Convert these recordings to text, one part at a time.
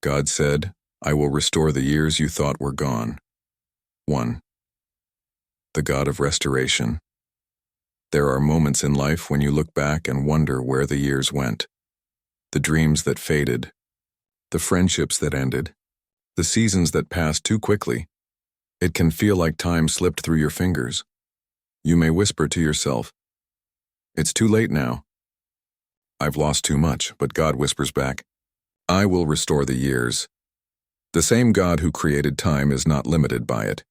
God said, "I will restore the years you thought were gone." 1. The God of restoration. There are moments in life when you look back and wonder where the years went. The dreams that faded, the friendships that ended, the seasons that passed too quickly. It can feel like time slipped through your fingers. You may whisper to yourself, "It's too late now. I've lost too much," but God whispers back, "I will restore the years." The same God who created time is not limited by it.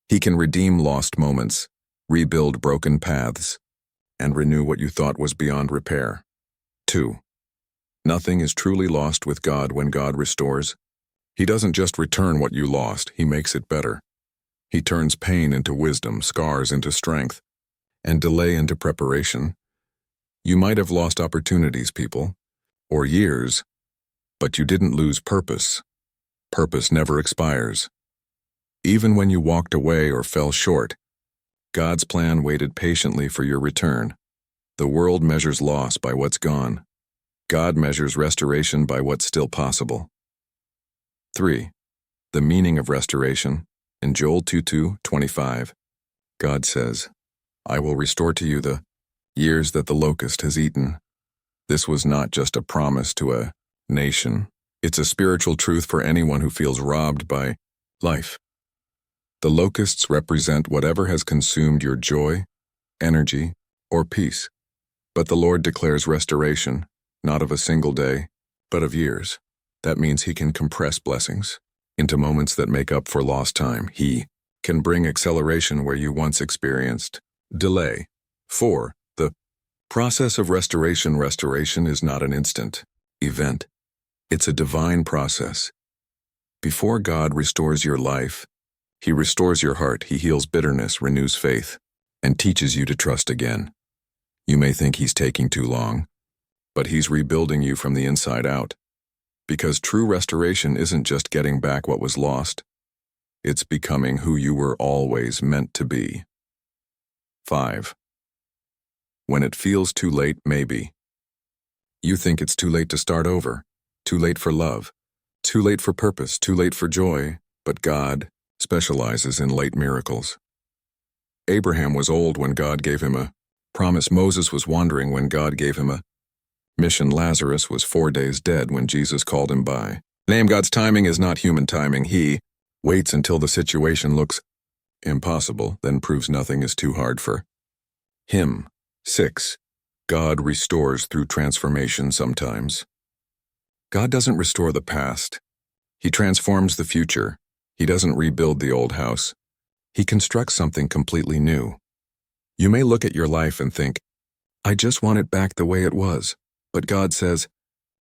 He can redeem lost moments, rebuild broken paths, and renew what you thought was beyond repair. 2. Nothing is truly lost with God when God restores. He doesn't just return what you lost, He makes it better. He turns pain into wisdom, scars into strength, and delay into preparation. You might have lost opportunities, people, or years, but you didn't lose purpose. Purpose never expires. Even when you walked away or fell short, God's plan waited patiently for your return. The world measures loss by what's gone. God measures restoration by what's still possible. 3. The meaning of restoration. In Joel 2:25, God says, "I will restore to you the years that the locust has eaten." This was not just a promise to a nation. It's a spiritual truth for anyone who feels robbed by life. The locusts represent whatever has consumed your joy, energy, or peace. But the Lord declares restoration, not of a single day, but of years. That means He can compress blessings into moments that make up for lost time. He can bring acceleration where you once experienced delay. 4. The process of restoration. Restoration is not an instant event. It's a divine process. Before God restores your life, He restores your heart. He heals bitterness, renews faith, and teaches you to trust again. You may think He's taking too long, but He's rebuilding you from the inside out. Because true restoration isn't just getting back what was lost. It's becoming who you were always meant to be. 5. When it feels too late, maybe. You think it's too late to start over, too late for love, too late for purpose, too late for joy, but God specializes in late miracles. Abraham was old when God gave him a promise. Moses was wandering when God gave him a mission. Lazarus was 4 days dead when Jesus called him by name. God's timing is not human timing. He waits until the situation looks impossible, then proves nothing is too hard for Him. 6. God restores through transformation sometimes. God doesn't restore the past. He transforms the future. He doesn't rebuild the old house. He constructs something completely new. You may look at your life and think, "I just want it back the way it was." But God says,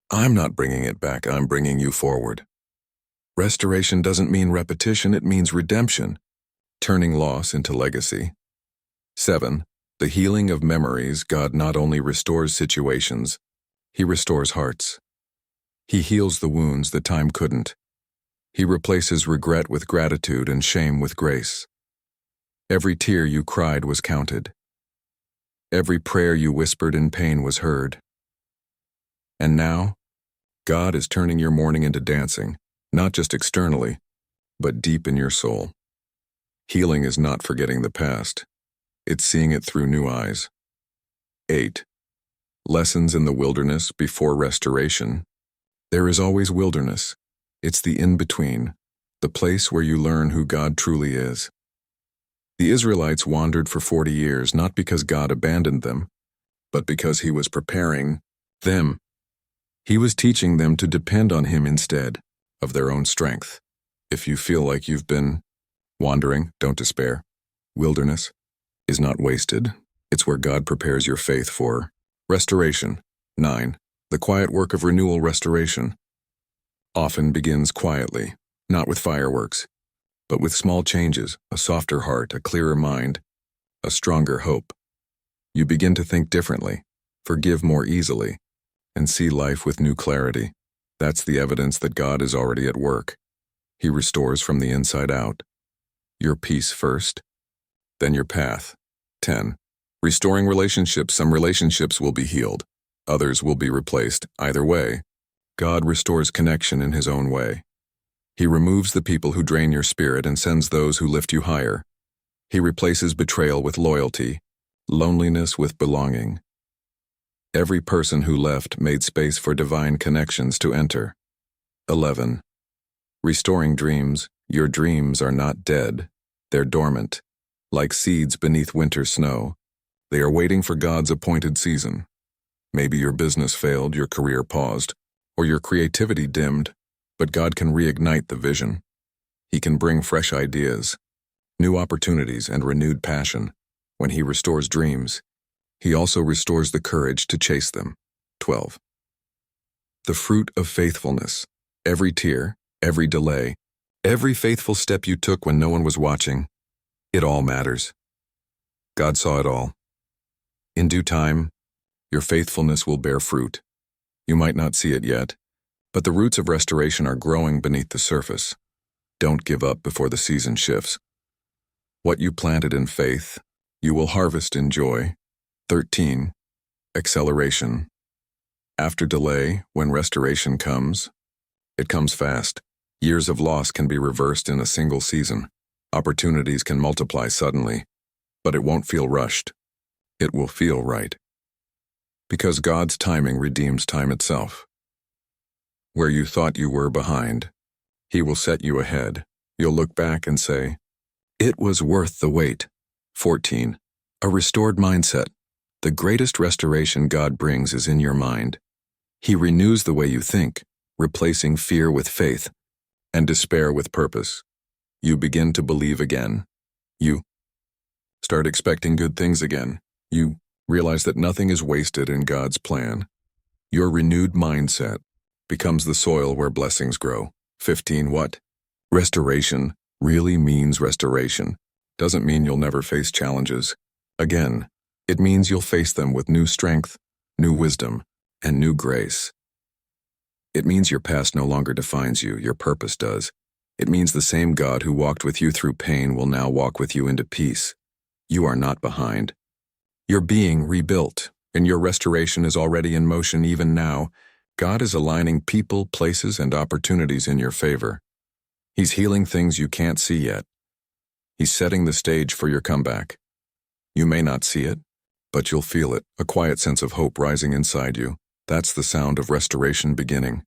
"I'm not bringing it back, I'm bringing you forward." Restoration doesn't mean repetition, it means redemption, turning loss into legacy. 7. The healing of memories. God not only restores situations, He restores hearts. He heals the wounds that time couldn't. He replaces regret with gratitude and shame with grace. Every tear you cried was counted. Every prayer you whispered in pain was heard. And now, God is turning your mourning into dancing, not just externally, but deep in your soul. Healing is not forgetting the past. It's seeing it through new eyes. 8. Lessons in the wilderness before restoration. There is always wilderness. It's the in-between, the place where you learn who God truly is. The Israelites wandered for 40 years, not because God abandoned them, but because He was preparing them. He was teaching them to depend on Him instead of their own strength. If you feel like you've been wandering, don't despair. Wilderness is not wasted. It's where God prepares your faith for restoration. 9. The quiet work of renewal. Restoration often begins quietly, not with fireworks, but with small changes, a softer heart, a clearer mind, a stronger hope. You begin to think differently, forgive more easily, and see life with new clarity. That's the evidence that God is already at work. He restores from the inside out. Your peace first, then your path. 10. Restoring relationships. Some relationships will be healed. Others will be replaced. Either way, God restores connection in His own way. He removes the people who drain your spirit and sends those who lift you higher. He replaces betrayal with loyalty, loneliness with belonging. Every person who left made space for divine connections to enter. 11. Restoring dreams. Your dreams are not dead. They're dormant, like seeds beneath winter snow. They are waiting for God's appointed season. Maybe your business failed, your career paused, or your creativity dimmed, but God can reignite the vision. He can bring fresh ideas, new opportunities, and renewed passion. When He restores dreams, He also restores the courage to chase them. 12. The fruit of faithfulness. Every tear, every delay, every faithful step you took when no one was watching, it all matters. God saw it all. In due time, your faithfulness will bear fruit. You might not see it yet, but the roots of restoration are growing beneath the surface. Don't give up before the season shifts. What you planted in faith, you will harvest in joy. 13. Acceleration. After delay, when restoration comes, it comes fast. Years of loss can be reversed in a single season. Opportunities can multiply suddenly, but it won't feel rushed. It will feel right. Because God's timing redeems time itself. Where you thought you were behind, He will set you ahead. You'll look back and say, "It was worth the wait." 14. A restored mindset. The greatest restoration God brings is in your mind. He renews the way you think, replacing fear with faith and despair with purpose. You begin to believe again. You start expecting good things again. You realize that nothing is wasted in God's plan. Your renewed mindset becomes the soil where blessings grow. 15. What? Restoration really means restoration. Doesn't mean you'll never face challenges again. It means you'll face them with new strength, new wisdom, and new grace. It means your past no longer defines you, your purpose does. It means the same God who walked with you through pain will now walk with you into peace. You are not behind. You're being rebuilt, and your restoration is already in motion even now. God is aligning people, places, and opportunities in your favor. He's healing things you can't see yet. He's setting the stage for your comeback. You may not see it, but you'll feel it, a quiet sense of hope rising inside you. That's the sound of restoration beginning.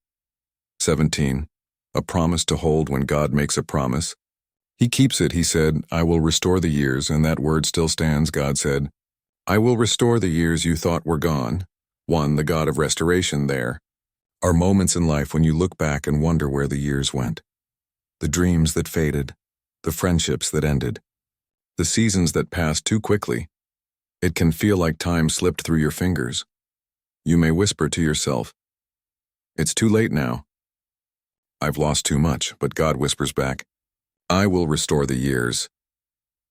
17. A promise to hold. When God makes a promise, He keeps it. He said, "I will restore the years," and that word still stands. God said, "I will restore the years you thought were gone." The God of restoration there are moments in life when you look back and wonder where the years went. The dreams that faded, the friendships that ended, the seasons that passed too quickly. It can feel like time slipped through your fingers. You may whisper to yourself, "It's too late now. I've lost too much," but God whispers back, "I will restore the years."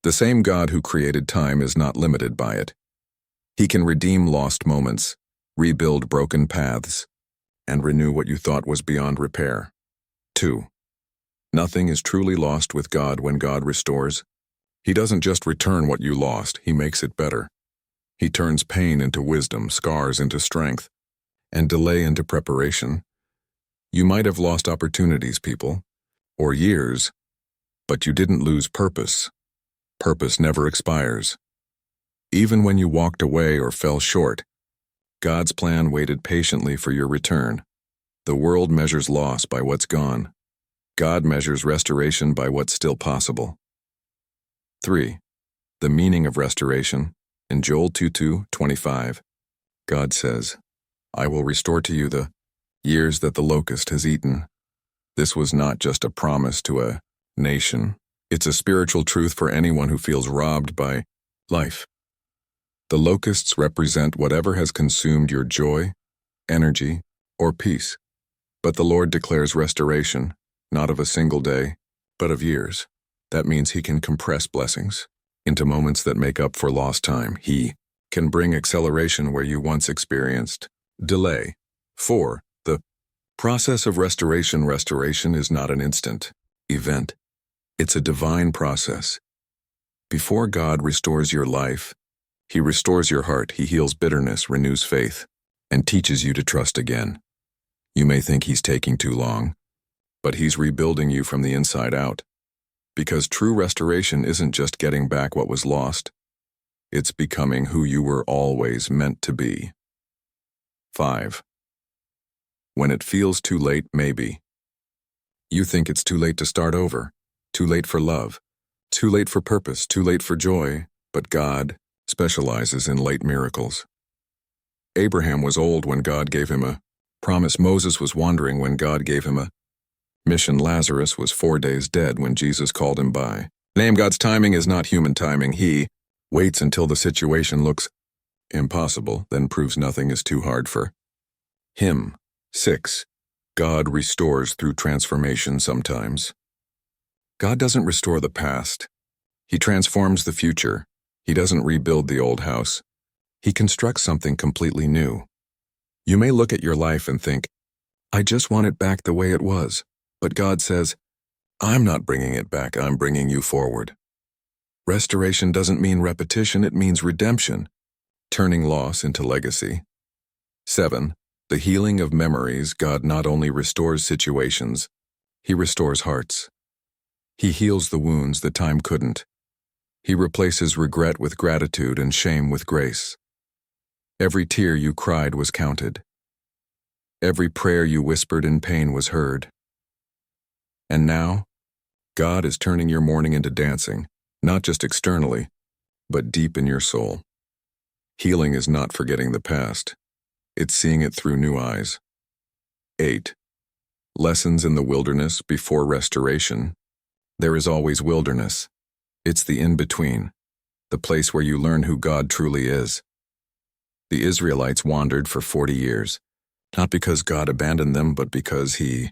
The same God who created time is not limited by it. He can redeem lost moments, rebuild broken paths, and renew what you thought was beyond repair. 2. Nothing is truly lost with God when God restores. He doesn't just return what you lost, He makes it better. He turns pain into wisdom, scars into strength, and delay into preparation. You might have lost opportunities, people, or years, but you didn't lose purpose. Purpose never expires. Even when you walked away or fell short, God's plan waited patiently for your return. The world measures loss by what's gone. God measures restoration by what's still possible. 3. The meaning of restoration. In Joel 2:25, God says, "I will restore to you the years that the locust has eaten." This was not just a promise to a nation. It's a spiritual truth for anyone who feels robbed by life. The locusts represent whatever has consumed your joy, energy, or peace. But the Lord declares restoration, not of a single day, but of years. That means He can compress blessings into moments that make up for lost time. He can bring acceleration where you once experienced delay. 4. The process of restoration. Restoration is not an instant event. It's a divine process. Before God restores your life, He restores your heart. He heals bitterness, renews faith, and teaches you to trust again. You may think he's taking too long, but he's rebuilding you from the inside out. Because true restoration isn't just getting back what was lost, it's becoming who you were always meant to be. 5. When it feels too late, maybe. You think it's too late to start over, too late for love, too late for purpose, too late for joy, but God specializes in late miracles. Abraham was old when God gave him a promise. Moses was wandering when God gave him a mission. Lazarus was 4 days dead when Jesus called him by name. God's timing is not human timing. He waits until the situation looks impossible, then proves nothing is too hard for him. 6. God restores through transformation sometimes. God doesn't restore the past. He transforms the future. He doesn't rebuild the old house. He constructs something completely new. You may look at your life and think, I just want it back the way it was. But God says, I'm not bringing it back, I'm bringing you forward. Restoration doesn't mean repetition, it means redemption, turning loss into legacy. 7. The healing of memories. God not only restores situations, He restores hearts. He heals the wounds that time couldn't. He replaces regret with gratitude and shame with grace. Every tear you cried was counted. Every prayer you whispered in pain was heard. And now, God is turning your mourning into dancing, not just externally, but deep in your soul. Healing is not forgetting the past. It's seeing it through new eyes. 8. Lessons in the wilderness before restoration. There is always wilderness. It's the in-between, the place where you learn who God truly is. The Israelites wandered for 40 years, not because God abandoned them, but because He